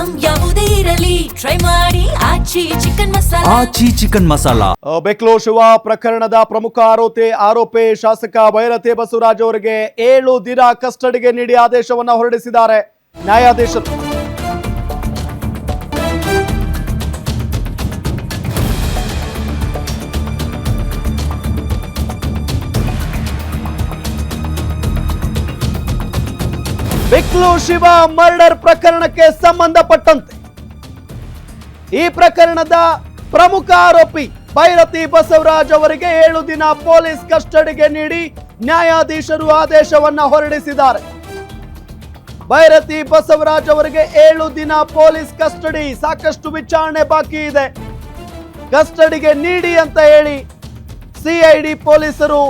Item ಯಾವುದೇ ಇರಲಿ try ಮಾಡಿ ಆಚಿ ಚಿಕನ್ ಮಸಾಲಾ. ಬೆಕ್ಲೋ ಶಿವ ಪ್ರಕರಣದ ಪ್ರಮುಖ ಆರೋಪಿ ಶಾಸಕ ಭೈರತಿ ಬಸವರಾಜ್ ಅವರಿಗೆ 7 ದಿನ ಕಸ್ಟಡಿಗೆ ನೀಡಿ ಆದೇಶವನ್ನ ಹೊರಡಿಸಿದ್ದಾರೆ ನ್ಯಾಯಾಧೀಶರು. ಬೆಕ್ಲೋ ಶಿವ ಮರ್ಡರ್ ಪ್ರಕರಣಕ್ಕೆ ಸಂಬಂಧಪಟ್ಟಂತೆ ಈ ಪ್ರಕರಣದ ಪ್ರಮುಖ ಆರೋಪಿ ಭೈರತಿ ಬಸವರಾಜ್ ಅವರಿಗೆ 7 ದಿನ ಪೊಲೀಸ್ ಕಸ್ಟಡಿಗೆ ನೀಡಿ ನ್ಯಾಯಾಧೀಶರು ಆದೇಶವನ್ನ ಹೊರಡಿಸಿದ್ದಾರೆ. ಭೈರತಿ ಬಸವರಾಜ್ ಅವರಿಗೆ 7 ದಿನ ಪೊಲೀಸ್ ಕಸ್ಟಡಿ. ಸಾಕಷ್ಟು ವಿಚಾರಣೆ ಬಾಕಿ ಇದೆ. ಕಸ್ಟಡಿಗೆ ನೀಡಿ ಅಂತ ಹೇಳಿ ಸಿಐಡಿ ಪೊಲೀಸರು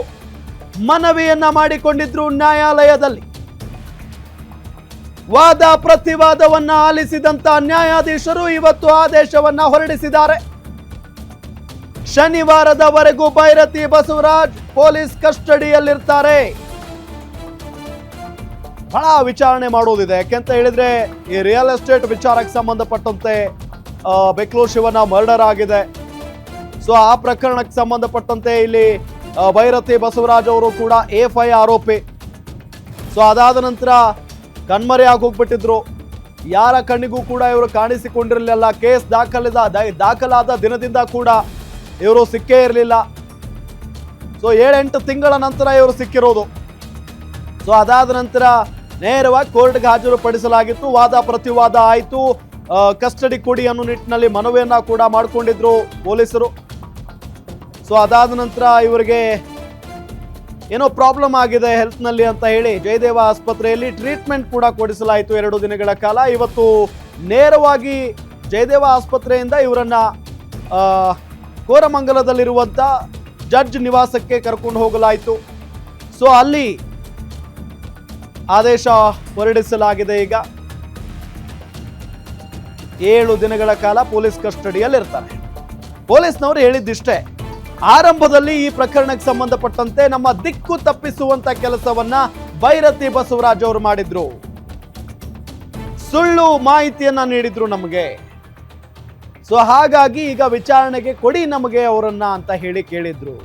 ಮನವಿಯನ್ನ ಮಾಡಿಕೊಂಡಿದ್ರು ನ್ಯಾಯಾಲಯದಲ್ಲಿ. ವಾದ ಪ್ರತಿವಾದವನ್ನ ಆಲಿಸಿದಂತ ನ್ಯಾಯಾಧೀಶರು ಇವತ್ತು ಆದೇಶವನ್ನ ಹೊರಡಿಸಿದ್ದಾರೆ. ಶನಿವಾರದವರೆಗೂ ಭೈರತಿ ಬಸವರಾಜ್ ಪೊಲೀಸ್ ಕಸ್ಟಡಿಯಲ್ಲಿರ್ತಾರೆ. ಬಹಳ ವಿಚಾರಣೆ ಮಾಡೋದಿದೆ. ಯಾಕೆಂತ ಹೇಳಿದ್ರೆ ಈ ರಿಯಲ್ ಎಸ್ಟೇಟ್ ವಿಚಾರಕ್ಕೆ ಸಂಬಂಧಪಟ್ಟಂತೆ ಬೆಕ್ಲೋ ಶಿವನ ಮರ್ಡರ್ ಆಗಿದೆ. ಸೊ ಆ ಪ್ರಕರಣಕ್ಕೆ ಸಂಬಂಧಪಟ್ಟಂತೆ ಇಲ್ಲಿ ಭೈರತಿ ಬಸವರಾಜ್ ಅವರು ಕೂಡ A5 ಆರೋಪಿ. ಸೊ ಅದಾದ ನಂತರ ಕಣ್ಮರೆಯಾಗಿ ಹೋಗ್ಬಿಟ್ಟಿದ್ರು. ಯಾರ ಕಣ್ಣಿಗೂ ಕೂಡ ಇವರು ಕಾಣಿಸಿಕೊಂಡಿರಲಿಲ್ಲ. ಕೇಸ್ ದಾಖಲಾದ ದಿನದಿಂದ ಕೂಡ ಇವರು ಸಿಕ್ಕೇ ಇರಲಿಲ್ಲ. ಸೊ 7-8 ತಿಂಗಳ ನಂತರ ಇವರು ಸಿಕ್ಕಿರೋದು. ಸೊ ಅದಾದ ನಂತರ ನೇರವಾಗಿ ಕೋರ್ಟ್ಗೆ ಹಾಜರುಪಡಿಸಲಾಗಿತ್ತು. ವಾದ ಪ್ರತಿವಾದ ಆಯಿತು. ಕಸ್ಟಡಿ ಕೊಡಿ ಅನ್ನೋ ನಿಟ್ಟಿನಲ್ಲಿ ಮನವಿಯನ್ನ ಕೂಡ ಮಾಡಿಕೊಂಡಿದ್ರು ಪೊಲೀಸರು. ಸೊ ಅದಾದ ನಂತರ ಇವರಿಗೆ ಏನೋ ಪ್ರಾಬ್ಲಮ್ ಆಗಿದೆ ಹೆಲ್ತ್ ನಲ್ಲಿ ಅಂತ ಹೇಳಿ ಜಯದೇವ ಆಸ್ಪತ್ರೆಯಲ್ಲಿ ಟ್ರೀಟ್ಮೆಂಟ್ ಕೂಡ ಕೊಡಿಸಲಾಯಿತು 2 ದಿನಗಳ ಕಾಲ. ಇವತ್ತು ನೇರವಾಗಿ ಜಯದೇವ ಆಸ್ಪತ್ರೆಯಿಂದ ಇವರನ್ನ ಕೋರಮಂಗಲದಲ್ಲಿರುವಂತ ಜಡ್ಜ್ ನಿವಾಸಕ್ಕೆ ಕರ್ಕೊಂಡು ಹೋಗಲಾಯಿತು. ಸೊ ಅಲ್ಲಿ ಆದೇಶ ಹೊರಡಿಸಲಾಗಿದೆ. ಈಗ 7 ದಿನಗಳ ಕಾಲ ಪೊಲೀಸ್ ಕಸ್ಟಡಿಯಲ್ಲಿರ್ತಾರೆ. ಪೊಲೀಸ್ನವರು ಹೇಳಿದ್ದಿಷ್ಟೇ, ಆರಂಭದಲ್ಲಿ ಈ ಪ್ರಕರಣಕ್ಕೆ ಸಂಬಂಧಪಟ್ಟಂತೆ ನಮ್ಮ ದಿಕ್ಕು ತಪ್ಪಿಸುವಂತ ಕೆಲಸವನ್ನ ಭೈರತಿ ಬಸವರಾಜ್ ಅವರು ಮಾಡಿದ್ರು. ಸುಳ್ಳು ಮಾಹಿತಿಯನ್ನ ನೀಡಿದ್ರು ನಮಗೆ. ಸೊ ಹಾಗಾಗಿ ಈಗ ವಿಚಾರಣೆಗೆ ಕೊಡಿ ನಮಗೆ ಅವರನ್ನ ಅಂತ ಹೇಳಿ ಕೇಳಿದ್ರು.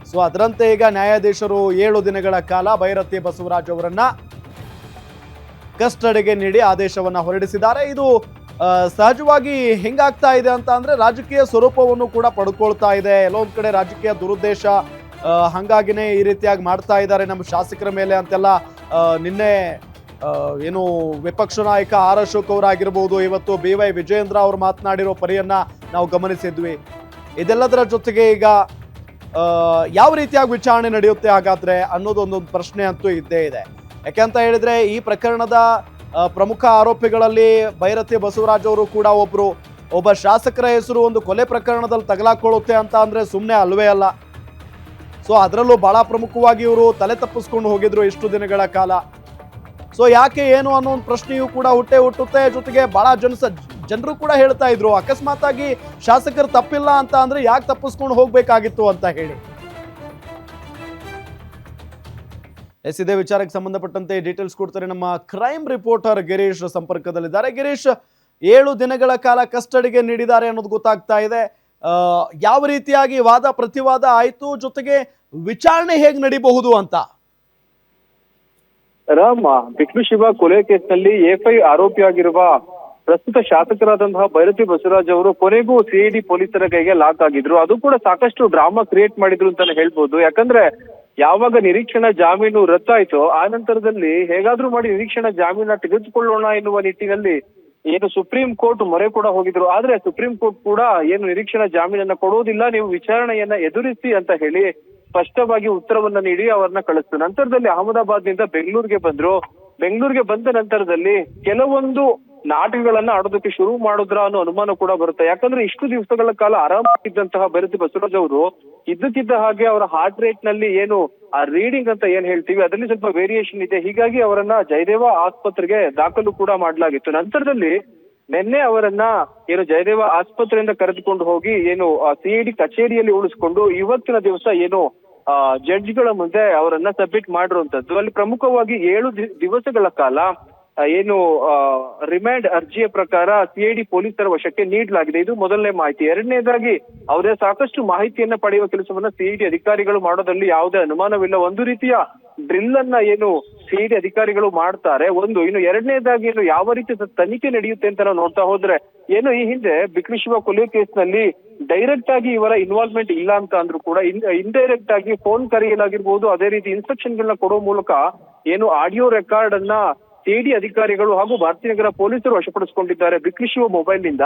ಸೊ ಅದರಂತೆ ಈಗ ನ್ಯಾಯಾಧೀಶರು 7 ದಿನಗಳ ಕಾಲ ಭೈರತಿ ಬಸವರಾಜ್ ಅವರನ್ನ ಕಸ್ಟಡಿಗೆ ನೀಡಿ ಆದೇಶವನ್ನ ಹೊರಡಿಸಿದ್ದಾರೆ. ಇದು ಸಹಜವಾಗಿ ಹೆಂಗಾಗ್ತಾ ಇದೆ ಅಂತ ಅಂದ್ರೆ ರಾಜಕೀಯ ಸ್ವರೂಪವನ್ನು ಕೂಡ ಪಡ್ಕೊಳ್ತಾ ಇದೆ. ಎಲ್ಲೊಂದ್ ಕಡೆ ರಾಜಕೀಯ ದುರುದ್ದೇಶ, ಹಂಗಾಗಿನೇ ಈ ರೀತಿಯಾಗಿ ಮಾಡ್ತಾ ಇದ್ದಾರೆ ನಮ್ಮ ಶಾಸಕರ ಮೇಲೆ ಅಂತೆಲ್ಲ ನಿನ್ನೆ ಏನು ವಿಪಕ್ಷ ನಾಯಕ ಆರ್ ಅಶೋಕ್ ಅವರಾಗಿರ್ಬೋದು, ಇವತ್ತು BY ವಿಜಯೇಂದ್ರ ಅವರು ಮಾತನಾಡಿರೋ ಪರಿಯನ್ನ ನಾವು ಗಮನಿಸಿದ್ವಿ. ಇದೆಲ್ಲದರ ಜೊತೆಗೆ ಈಗ ಯಾವ ರೀತಿಯಾಗಿ ವಿಚಾರಣೆ ನಡೆಯುತ್ತೆ ಹಾಗಾದ್ರೆ ಅನ್ನೋದೊಂದೊಂದು ಪ್ರಶ್ನೆ ಅಂತೂ ಇದ್ದೇ ಇದೆ. ಯಾಕೆಂತ ಹೇಳಿದ್ರೆ ಈ ಪ್ರಕರಣದ ಪ್ರಮುಖ ಆರೋಪಿಗಳಲ್ಲಿ ಭೈರತಿ ಬಸವರಾಜ್ ಅವರು ಕೂಡ ಒಬ್ಬ ಶಾಸಕರ ಹೆಸರು ಒಂದು ಕೊಲೆ ಪ್ರಕರಣದಲ್ಲಿ ತಗಲಾಕೊಳ್ಳುತ್ತೆ ಅಂತ ಅಂದ್ರೆ ಸುಮ್ಮನೆ ಅಲ್ವೇ ಅಲ್ಲ. ಸೊ ಅದರಲ್ಲೂ ಬಹಳ ಪ್ರಮುಖವಾಗಿ ಇವರು ತಲೆ ತಪ್ಪಿಸ್ಕೊಂಡು ಹೋಗಿದ್ರು ಇಷ್ಟು ದಿನಗಳ ಕಾಲ. ಸೊ ಯಾಕೆ ಏನು ಅನ್ನೋ ಒಂದು ಪ್ರಶ್ನೆಯೂ ಕೂಡ ಹುಟ್ಟುತ್ತೆ. ಜೊತೆಗೆ ಬಹಳ ಜನರು ಕೂಡ ಹೇಳ್ತಾ ಇದ್ರು, ಅಕಸ್ಮಾತ್ ಆಗಿ ಶಾಸಕರು ತಪ್ಪಿಲ್ಲ ಅಂತ ಅಂದ್ರೆ ಯಾಕೆ ತಪ್ಪಿಸ್ಕೊಂಡು ಹೋಗ್ಬೇಕಾಗಿತ್ತು ಅಂತ ಹೇಳಿ. ಇದೇ ವಿಚಾರಕ್ಕೆ ಸಂಬಂಧಪಟ್ಟಂತೆ ಡೀಟೇಲ್ಸ್ ಕೊಡ್ತಾರೆ ನಮ್ಮ ಕ್ರೈಮ್ ರಿಪೋರ್ಟರ್ ಗಿರೀಶ್ ಸಂಪರ್ಕದಲ್ಲಿದ್ದಾರೆ. ಗಿರೀಶ್, 7 ದಿನಗಳ ಕಾಲ ಕಸ್ಟಡಿಗೆ ನೀಡಿದ್ದಾರೆ ಅನ್ನೋದು ಗೊತ್ತಾಗ್ತಾ ಇದೆ. ಯಾವ ರೀತಿಯಾಗಿ ವಾದ ಪ್ರತಿವಾದ ಆಯ್ತು, ಜೊತೆಗೆ ವಿಚಾರಣೆ ಹೇಗೆ ನಡೀಬಹುದು ಅಂತ? ರಾಮ್, ಬೆಕ್ಲೋ ಶಿವ ಕೊಲೆ ಕೇಸ್ನಲ್ಲಿ A5 ಆರೋಪಿಯಾಗಿರುವ ಪ್ರಸ್ತುತ ಶಾಸಕರಾದಂತಹ ಭೈರತಿ ಬಸವರಾಜ್ ಅವರು ಕೊನೆಗೂ CID ಪೊಲೀಸರ ಕೈಗೆ ಲಾಕ್ ಆಗಿದ್ರು. ಅದು ಕೂಡ ಸಾಕಷ್ಟು ಡ್ರಾಮಾ ಕ್ರಿಯೇಟ್ ಮಾಡಿದ್ರು ಅಂತಾನೆ ಹೇಳ್ಬೋದು. ಯಾಕಂದ್ರೆ ಯಾವಾಗ ನಿರೀಕ್ಷಣಾ ಜಾಮೀನು ರದ್ದಾಯ್ತೋ ಆ ನಂತರದಲ್ಲಿ ಹೇಗಾದ್ರೂ ಮಾಡಿ ನಿರೀಕ್ಷಣಾ ಜಾಮೀನ ತೆಗೆದುಕೊಳ್ಳೋಣ ಎನ್ನುವ ನಿಟ್ಟಿನಲ್ಲಿ ಏನು ಸುಪ್ರೀಂ ಕೋರ್ಟ್ ಮೊರೆ ಕೂಡ ಹೋಗಿದ್ರು. ಆದ್ರೆ ಸುಪ್ರೀಂ ಕೋರ್ಟ್ ಕೂಡ ಏನು ನಿರೀಕ್ಷಣಾ ಜಾಮೀನನ್ನ ಕೊಡುವುದಿಲ್ಲ, ನೀವು ವಿಚಾರಣೆಯನ್ನ ಎದುರಿಸಿ ಅಂತ ಹೇಳಿ ಸ್ಪಷ್ಟವಾಗಿ ಉತ್ತರವನ್ನ ನೀಡಿ ಅವರನ್ನ ಕಳಿಸ್ತು. ನಂತರದಲ್ಲಿ ಅಹಮದಾಬಾದ್ನಿಂದ ಬೆಂಗಳೂರಿಗೆ ಬಂದ್ರು. ಬೆಂಗಳೂರಿಗೆ ಬಂದ ನಂತರದಲ್ಲಿ ಕೆಲವೊಂದು ನಾಟಕಗಳನ್ನ ಆಡೋದಕ್ಕೆ ಶುರು ಮಾಡಿದ್ರ ಅನ್ನೋ ಅನುಮಾನ ಕೂಡ ಬರುತ್ತೆ. ಯಾಕಂದ್ರೆ ಇಷ್ಟು ದಿವಸಗಳ ಕಾಲ ಆರಾಮಾಗಿದ್ದಂತಹ ಭೈರತಿ ಬಸವರಾಜ್ ಅವರು ಇದ್ದಕ್ಕಿದ್ದ ಹಾಗೆ ಅವರ ಹಾರ್ಟ್ ರೇಟ್ ನಲ್ಲಿ ಏನು ಆ ರೀಡಿಂಗ್ ಅಂತ ಏನ್ ಹೇಳ್ತೀವಿ ಅದರಲ್ಲಿ ಸ್ವಲ್ಪ ವೇರಿಯೇಷನ್ ಇದೆ. ಹೀಗಾಗಿ ಅವರನ್ನ ಜಯದೇವ ಆಸ್ಪತ್ರೆಗೆ ದಾಖಲು ಕೂಡ ಮಾಡಲಾಗಿತ್ತು. ನಂತರದಲ್ಲಿ ನಿನ್ನೆ ಅವರನ್ನ ಏನು ಜಯದೇವ ಆಸ್ಪತ್ರೆಯಿಂದ ಕರೆದುಕೊಂಡು ಹೋಗಿ ಏನು CID ಕಚೇರಿಯಲ್ಲಿ ಉಳಿಸ್ಕೊಂಡು ಇವತ್ತಿನ ದಿವಸ ಏನು ಜಡ್ಜ್ಗಳ ಮುಂದೆ ಅವರನ್ನ ಸಬ್ಮಿಟ್ ಮಾಡಿರುವಂತದ್ದು. ಅಲ್ಲಿ ಪ್ರಮುಖವಾಗಿ 7 ದಿವಸಗಳ ಕಾಲ ಏನು ರಿಮ್ಯಾಂಡ್ ಅರ್ಜಿಯ ಪ್ರಕಾರ ಸಿಐಡಿ ಪೊಲೀಸರ ವಶಕ್ಕೆ ನೀಡಲಾಗಿದೆ. ಇದು ಮೊದಲನೇ ಮಾಹಿತಿ. ಎರಡನೇದಾಗಿ ಅವರೇ ಸಾಕಷ್ಟು ಮಾಹಿತಿಯನ್ನ ಪಡೆಯುವ ಕೆಲಸವನ್ನ ಸಿಐಡಿ ಅಧಿಕಾರಿಗಳು ಮಾಡೋದ್ರಲ್ಲಿ ಯಾವುದೇ ಅನುಮಾನವಿಲ್ಲ. ಒಂದು ರೀತಿಯ ಡ್ರಿಲ್ ಅನ್ನ ಏನು ಸಿಐಡಿ ಅಧಿಕಾರಿಗಳು ಮಾಡ್ತಾರೆ. ಇನ್ನು ಎರಡನೇದಾಗಿ ಏನು ಯಾವ ರೀತಿ ತನಿಖೆ ನಡೆಯುತ್ತೆ ಅಂತ ನಾವು ನೋಡ್ತಾ ಹೋದ್ರೆ ಏನು ಈ ಹಿಂದೆ ಬಿಕ್ಲಿ ಶಿವ ಕೊಲೆ ಕೇಸ್ ನಲ್ಲಿ ಡೈರೆಕ್ಟ್ ಆಗಿ ಇವರ ಇನ್ವಾಲ್ವ್ಮೆಂಟ್ ಇಲ್ಲ ಅಂತ ಅಂದ್ರೂ ಕೂಡ ಇಂಡೈರೆಕ್ಟ್ ಆಗಿ ಫೋನ್ ಕರೆಯಲಾಗಿರ್ಬೋದು, ಅದೇ ರೀತಿ ಇನ್ಸ್ಟ್ರಕ್ಷನ್ ಗಳನ್ನ ಕೊಡೋ ಮೂಲಕ ಏನು ಆಡಿಯೋ ರೆಕಾರ್ಡ್ ಅನ್ನ ಸಿಐಡಿ ಅಧಿಕಾರಿಗಳು ಹಾಗೂ ಭಾರತೀಯ ನಗರ ಪೊಲೀಸರು ವಶಪಡಿಸಿಕೊಂಡಿದ್ದಾರೆ ಬಿಕ್ಲಿ ಶಿವ ಮೊಬೈಲ್ ನಿಂದ.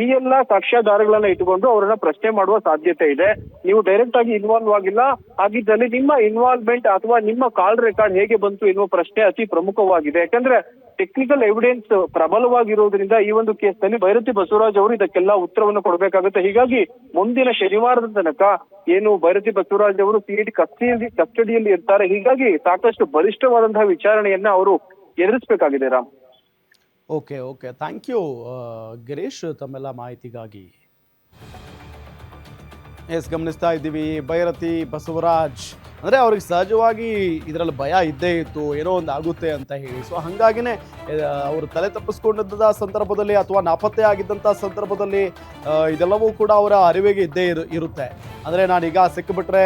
ಈ ಎಲ್ಲಾ ಸಾಕ್ಷ್ಯಾಧಾರಗಳನ್ನ ಇಟ್ಟುಕೊಂಡು ಅವರನ್ನ ಪ್ರಶ್ನೆ ಮಾಡುವ ಸಾಧ್ಯತೆ ಇದೆ. ನೀವು ಡೈರೆಕ್ಟ್ ಆಗಿ ಇನ್ವಾಲ್ವ್ ಆಗಿಲ್ಲ, ಹಾಗಿದ್ದಲ್ಲಿ ನಿಮ್ಮ ಇನ್ವಾಲ್ವ್ಮೆಂಟ್ ಅಥವಾ ನಿಮ್ಮ ಕಾಲ್ ರೆಕಾರ್ಡ್ ಹೇಗೆ ಬಂತು ಎನ್ನುವ ಪ್ರಶ್ನೆ ಅತಿ ಪ್ರಮುಖವಾಗಿದೆ. ಯಾಕಂದ್ರೆ ಟೆಕ್ನಿಕಲ್ ಎವಿಡೆನ್ಸ್ ಪ್ರಬಲವಾಗಿರುವುದರಿಂದ ಈ ಒಂದು ಕೇಸ್ ನಲ್ಲಿ ಭೈರತಿ ಬಸವರಾಜ್ ಅವರು ಇದಕ್ಕೆಲ್ಲ ಉತ್ತರವನ್ನು ಕೊಡಬೇಕಾಗುತ್ತೆ. ಹೀಗಾಗಿ ಮುಂದಿನ ಶನಿವಾರದ ತನಕ ಏನು ಭೈರತಿ ಬಸವರಾಜ್ ಅವರು ಸಿಐಡಿ ಕಸ್ಟಡಿಯಲ್ಲಿ ಇರ್ತಾರೆ. ಹೀಗಾಗಿ ಸಾಕಷ್ಟು ಬಲಿಷ್ಠವಾದಂತಹ ವಿಚಾರಣೆಯನ್ನ ಅವರು ಎದುರಿಸಬೇಕಾಗಿದೆ. Ram, okay, thank you Girish ತಮ್ಮೆಲ್ಲ ಮಾಹಿತಿಗಾಗಿ. ಗಮನಿಸ್ತಾ ಇದ್ದೀವಿ ಭೈರತಿ ಬಸವರಾಜ್ ಅಂದರೆ ಅವ್ರಿಗೆ ಸಹಜವಾಗಿ ಇದರಲ್ಲಿ ಭಯ ಇದ್ದೇ ಇತ್ತು, ಏನೋ ಒಂದು ಆಗುತ್ತೆ ಅಂತ ಹೇಳಿ. ಸೊ ಹಾಗಾಗಿನೇ ಅವರು ತಲೆ ತಪ್ಪಿಸ್ಕೊಂಡಿದ್ದ ಸಂದರ್ಭದಲ್ಲಿ ಅಥವಾ ನಾಪತ್ತೆ ಆಗಿದ್ದಂಥ ಸಂದರ್ಭದಲ್ಲಿ ಇದೆಲ್ಲವೂ ಕೂಡ ಅವರ ಅರಿವಿಗೆ ಇದ್ದೇ ಇರುತ್ತೆ. ಅಂದರೆ ನಾನೀಗ ಸಿಕ್ಕಿಬಿಟ್ರೆ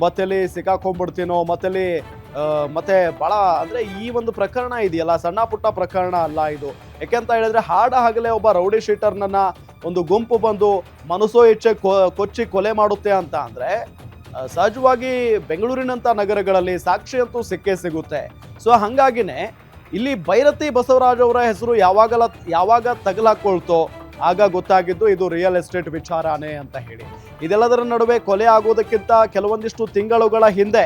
ಮತ್ತೆಲ್ಲಿ ಸಿಕ್ಕಾಕೊಂಡ್ಬಿಡ್ತೀನೋ, ಮತ್ತೆ ಭಾಳ ಅಂದರೆ ಈ ಒಂದು ಪ್ರಕರಣ ಇದೆಯಲ್ಲ, ಸಣ್ಣ ಪುಟ್ಟ ಪ್ರಕರಣ ಅಲ್ಲ ಇದು. ಯಾಕೆಂತ ಹೇಳಿದ್ರೆ ಹಾಗಲೇ ಒಬ್ಬ ರೌಡಿ ಶೀಟರ್ನನ್ನ ಒಂದು ಗುಂಪು ಬಂದು ಮನಸೋ ಇಚ್ಛೆ ಕೊಚ್ಚಿ ಕೊಲೆ ಮಾಡುತ್ತೆ ಅಂತ ಅಂದರೆ ಸಹಜವಾಗಿ ಬೆಂಗಳೂರಿನಂಥ ನಗರಗಳಲ್ಲಿ ಸಾಕ್ಷಿ ಅಂತೂ ಸಿಕ್ಕೇ ಸಿಗುತ್ತೆ. ಸೊ ಹಾಗಾಗಿನೇ ಇಲ್ಲಿ ಭೈರತಿ ಬಸವರಾಜ್ ಅವರ ಹೆಸರು ಯಾವಾಗ ತಗಲಾಕೊಳ್ತೋ ಆಗ ಗೊತ್ತಾಗಿದ್ದು ಇದು ರಿಯಲ್ ಎಸ್ಟೇಟ್ ವಿಚಾರನೇ ಅಂತ ಹೇಳಿ. ಇದೆಲ್ಲದರ ನಡುವೆ ಕೊಲೆ ಆಗೋದಕ್ಕಿಂತ ಕೆಲವೊಂದಿಷ್ಟು ತಿಂಗಳುಗಳ ಹಿಂದೆ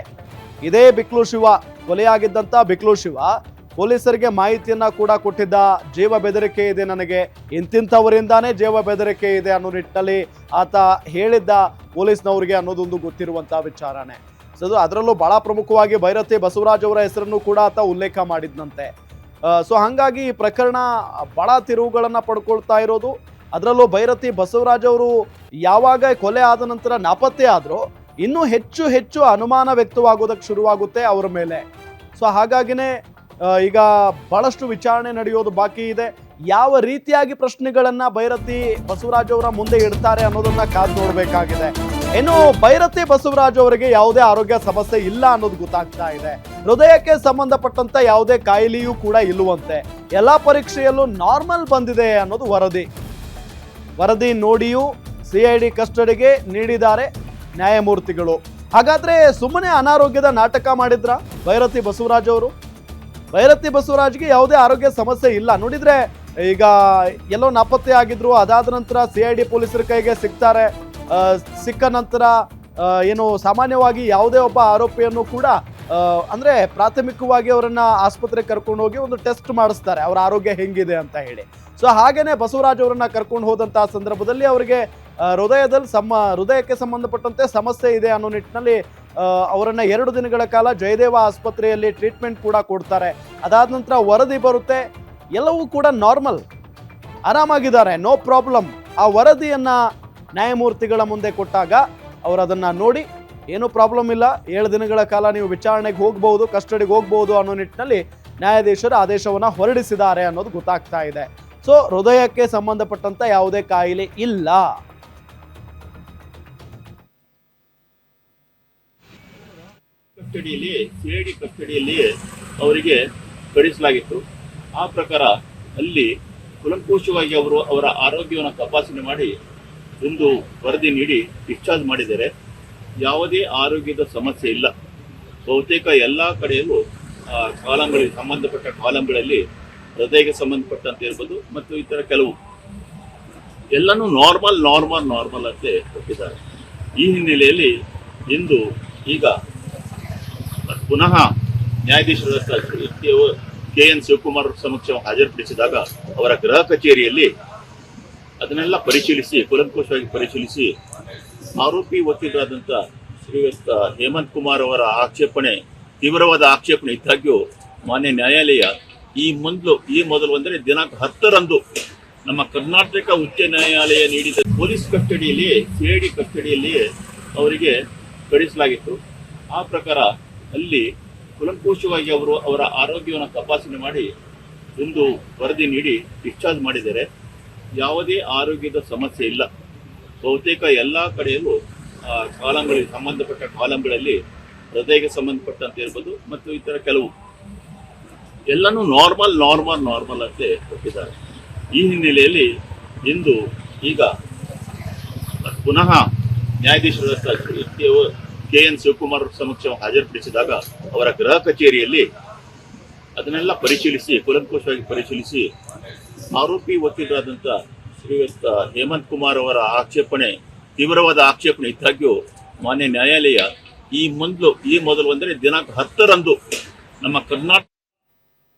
ಇದೇ ಬಿಕ್ಲು ಶಿವ, ಕೊಲೆಯಾಗಿದ್ದಂಥ ಬಿಕ್ಲು ಶಿವ ಪೊಲೀಸರಿಗೆ ಮಾಹಿತಿಯನ್ನ ಕೂಡ ಕೊಟ್ಟಿದ್ದ. ಜೀವ ಬೆದರಿಕೆ ಇದೆ ನನಗೆ, ಇಂತಿಂಥವರಿಂದಾನೇ ಜೀವ ಬೆದರಿಕೆ ಇದೆ ಅನ್ನೋ ನಿಟ್ಟಿನಲ್ಲಿ ಆತ ಹೇಳಿದ್ದ ಪೊಲೀಸ್ನವ್ರಿಗೆ ಅನ್ನೋದೊಂದು ಗೊತ್ತಿರುವಂಥ ವಿಚಾರನೇ. ಸೊ ಅದರಲ್ಲೂ ಬಹಳ ಪ್ರಮುಖವಾಗಿ ಭೈರತಿ ಬಸವರಾಜ್ ಅವರ ಹೆಸರನ್ನು ಕೂಡ ಆತ ಉಲ್ಲೇಖ ಮಾಡಿದ್ನಂತೆ. ಸೊ ಹಾಗಾಗಿ ಈ ಪ್ರಕರಣ ಬಹಳ ತಿರುವುಗಳನ್ನು ಪಡ್ಕೊಳ್ತಾ ಇರೋದು. ಅದರಲ್ಲೂ ಭೈರತಿ ಬಸವರಾಜ್ ಅವರು ಯಾವಾಗ ಕೊಲೆ ಆದ ನಂತರ ನಾಪತ್ತೆ ಆದರೂ ಇನ್ನೂ ಹೆಚ್ಚು ಅನುಮಾನ ವ್ಯಕ್ತವಾಗೋದಕ್ಕೆ ಶುರುವಾಗುತ್ತೆ ಅವರ ಮೇಲೆ. ಸೊ ಹಾಗಾಗಿನೇ ಈಗ ಬಹಳಷ್ಟು ವಿಚಾರಣೆ ನಡೆಯೋದು ಬಾಕಿ ಇದೆ. ಯಾವ ರೀತಿಯಾಗಿ ಪ್ರಶ್ನೆಗಳನ್ನ ಭೈರತಿ ಬಸವರಾಜ್ ಅವರ ಮುಂದೆ ಇಡ್ತಾರೆ ಅನ್ನೋದನ್ನ ಕಾದು ನೋಡಬೇಕಾಗಿದೆ. ಇನ್ನು ಭೈರತಿ ಬಸವರಾಜ್ ಅವರಿಗೆ ಯಾವುದೇ ಆರೋಗ್ಯ ಸಮಸ್ಯೆ ಇಲ್ಲ ಅನ್ನೋದು ಗೊತ್ತಾಗ್ತಾ ಇದೆ. ಹೃದಯಕ್ಕೆ ಸಂಬಂಧಪಟ್ಟಂತ ಯಾವುದೇ ಕಾಯಿಲೆಯೂ ಕೂಡ ಇಲ್ಲವಂತೆ. ಎಲ್ಲಾ ಪರೀಕ್ಷೆಯಲ್ಲೂ ನಾರ್ಮಲ್ ಬಂದಿದೆ ಅನ್ನೋದು ವರದಿ ನೋಡಿಯೂ ಸಿಐಡಿ ಕಸ್ಟಡಿಗೆ ನೀಡಿದ್ದಾರೆ ನ್ಯಾಯಮೂರ್ತಿಗಳು. ಹಾಗಾದ್ರೆ ಸುಮ್ಮನೆ ಅನಾರೋಗ್ಯದ ನಾಟಕ ಮಾಡಿದ್ರ ಭೈರತಿ ಬಸವರಾಜ್ ಅವರು? ಭೈರತಿ ಬಸವರಾಜ್ಗೆ ಯಾವುದೇ ಆರೋಗ್ಯ ಸಮಸ್ಯೆ ಇಲ್ಲ. ನೋಡಿದ್ರೆ ಈಗ ಎಲ್ಲೋ ನಾಪತ್ತೆ ಆಗಿದ್ರು, ಅದಾದ ನಂತರ ಸಿಐಡಿ ಪೊಲೀಸರ ಕೈಗೆ ಸಿಗ್ತಾರೆ. ಸಿಕ್ಕ ನಂತರ ಏನು ಸಾಮಾನ್ಯವಾಗಿ ಯಾವುದೇ ಒಬ್ಬ ಆರೋಪಿಯನ್ನು ಕೂಡ ಅಂದ್ರೆ ಪ್ರಾಥಮಿಕವಾಗಿ ಅವರನ್ನ ಆಸ್ಪತ್ರೆಗೆ ಕರ್ಕೊಂಡು ಹೋಗಿ ಒಂದು ಟೆಸ್ಟ್ ಮಾಡಿಸ್ತಾರೆ ಅವರ ಆರೋಗ್ಯ ಹೆಂಗಿದೆ ಅಂತ ಹೇಳಿ. ಸೊ ಹಾಗೇನೆ ಬಸವರಾಜ್ ಅವರನ್ನ ಕರ್ಕೊಂಡು ಹೋದಂತಹ ಸಂದರ್ಭದಲ್ಲಿ ಅವರಿಗೆ ಹೃದಯಕ್ಕೆ ಸಂಬಂಧಪಟ್ಟಂತೆ ಸಮಸ್ಯೆ ಇದೆ ಅನ್ನೋ ನಿಟ್ಟಿನಲ್ಲಿ ಅವರನ್ನ 2 ದಿನಗಳ ಕಾಲ ಜಯದೇವ ಆಸ್ಪತ್ರೆಯಲ್ಲಿ ಟ್ರೀಟ್ಮೆಂಟ್ ಕೂಡ ಕೊಡ್ತಾರೆ. ಅದಾದ ನಂತರ ವರದಿ ಬರುತ್ತೆ, ಎಲ್ಲವೂ ಕೂಡ ನಾರ್ಮಲ್, ಆರಾಮಾಗಿದ್ದಾರೆ, ನೋ ಪ್ರಾಬ್ಲಮ್. ಆ ವರದಿಯನ್ನ ನ್ಯಾಯಮೂರ್ತಿಗಳ ಮುಂದೆ ಕೊಟ್ಟಾಗ ಅವರು ಅದನ್ನ ನೋಡಿ ಏನು ಪ್ರಾಬ್ಲಮ್ ಇಲ್ಲ, 7 ದಿನಗಳ ಕಾಲ ನೀವು ವಿಚಾರಣೆಗೆ ಹೋಗ್ಬಹುದು, ಕಸ್ಟಡಿಗೆ ಹೋಗ್ಬಹುದು ಅನ್ನೋ ನಿಟ್ಟಿನಲ್ಲಿ ನ್ಯಾಯಾಧೀಶರು ಆದೇಶವನ್ನ ಹೊರಡಿಸಿದ್ದಾರೆ ಅನ್ನೋದು ಗೊತ್ತಾಗ್ತಾ ಇದೆ. ಸೊ ಹೃದಯಕ್ಕೆ ಸಂಬಂಧಪಟ್ಟಂತ ಯಾವುದೇ ಕಾಯಿಲೆ ಇಲ್ಲ. ಕಸ್ಟಡಿಯಲ್ಲಿ ಸಿಐಡಿ ಕಸ್ಟಡಿಯಲ್ಲಿ ಅವರಿಗೆ ಕಳಿಸಲಾಗಿತ್ತು. ಆ ಪ್ರಕಾರ ಅಲ್ಲಿ ಕೂಲಂಕುಷವಾಗಿ ಅವರ ಆರೋಗ್ಯವನ್ನು ತಪಾಸಣೆ ಮಾಡಿ ಒಂದು ವರದಿ ನೀಡಿ ಡಿಸ್ಚಾರ್ಜ್ ಮಾಡಿದ್ದಾರೆ. ಯಾವುದೇ ಆರೋಗ್ಯದ ಸಮಸ್ಯೆ ಇಲ್ಲ. ಬಹುತೇಕ ಎಲ್ಲ ಕಡೆಯಲ್ಲೂ ಕಾಲಂಗಳಿಗೆ ಸಂಬಂಧಪಟ್ಟ ಕಾಲಂಗಳಲ್ಲಿ ಹೃದಯಕ್ಕೆ ಸಂಬಂಧಪಟ್ಟಂತೆ ಇರ್ಬೋದು ಮತ್ತು ಇತರ ಕೆಲವು ಎಲ್ಲನೂ ನಾರ್ಮಲ್ ಅಂತೆ ಕೊಟ್ಟಿದ್ದಾರೆ. ಈ ಹಿನ್ನೆಲೆಯಲ್ಲಿ ಇಂದು ಈಗ ಪುನಃ ನ್ಯಾಯಾಧೀಶರ KN ಶಿವಕುಮಾರ್ ಸಮಕ್ಷ ಹಾಜರುಪಡಿಸಿದಾಗ ಅವರ ಗೃಹ ಕಚೇರಿಯಲ್ಲಿ ಅದನ್ನೆಲ್ಲ ಕೂಲಂಕುಷವಾಗಿ ಪರಿಶೀಲಿಸಿ ಆರೋಪಿ ವಕೀಲರಾದಂಥ ಶ್ರೀಯುತ ಹೇಮಂತ್ ಕುಮಾರ್ ಅವರ ತೀವ್ರವಾದ ಆಕ್ಷೇಪಣೆ ಇದ್ದಾಗ್ಯೂ ಮಾನ್ಯ ನ್ಯಾಯಾಲಯ ಈ ಮೊದಲು ಅಂದರೆ ದಿನಾಂಕ 10ರಂದು ನಮ್ಮ ಕರ್ನಾಟಕ ಉಚ್ಚ ನ್ಯಾಯಾಲಯ ನೀಡಿದ ಪೊಲೀಸ್ ಕಸ್ಟಡಿಯಲ್ಲಿ ಸಿಐಡಿ ಕಸ್ಟಡಿಯಲ್ಲಿ ಅವರಿಗೆ ಕಳಿಸಲಾಗಿತ್ತು. ಆ ಪ್ರಕಾರ ಅಲ್ಲಿ ಕೂಲಂಕುಷವಾಗಿ ಅವರ ಆರೋಗ್ಯವನ್ನು ತಪಾಸಣೆ ಮಾಡಿ ಒಂದು ವರದಿ ನೀಡಿ ಡಿಸ್ಚಾರ್ಜ್ ಮಾಡಿದ್ದಾರೆ. ಯಾವುದೇ ಆರೋಗ್ಯದ ಸಮಸ್ಯೆ ಇಲ್ಲ. ಬಹುತೇಕ ಎಲ್ಲ ಕಡೆಯಲ್ಲೂ ಕಾಲಂಗಳಿಗೆ ಸಂಬಂಧಪಟ್ಟ ಕಾಲಂಗಳಲ್ಲಿ ಹೃದಯಕ್ಕೆ ಸಂಬಂಧಪಟ್ಟಂತೆ ಇರ್ಬೋದು ಮತ್ತು ಇತರ ಕೆಲವು ಎಲ್ಲನೂ ನಾರ್ಮಲ್ ಅಂತ ಕೊಟ್ಟಿದ್ದಾರೆ. ಈ ಹಿನ್ನೆಲೆಯಲ್ಲಿ ಇಂದು ಈಗ ಪುನಃ ನ್ಯಾಯಾಧೀಶರಾದ KN ಶಿವಕುಮಾರ್ ಸಮಕ್ಷ ಹಾಜರುಪಡಿಸಿದಾಗ ಅವರ ಗೃಹ ಕಚೇರಿಯಲ್ಲಿ ಅದನ್ನೆಲ್ಲ ಪರಿಶೀಲಿಸಿ ಕೂಲಂಕುಷವಾಗಿ ಪರಿಶೀಲಿಸಿ ಆರೋಪಿ ವಕೀಲರಾದಂಥ ಶ್ರೀಯುತ ಹೇಮಂತ್ ಕುಮಾರ್ ಅವರ ಆಕ್ಷೇಪಣೆ ತೀವ್ರವಾದ ಆಕ್ಷೇಪಣೆ ಇದ್ದಾಗ್ಯೂ ಮಾನ್ಯ ನ್ಯಾಯಾಲಯ ಈ ಮೊದಲು ಅಂದರೆ ದಿನಾಂಕ 10ರಂದು ನಮ್ಮ ಕರ್ನಾಟಕ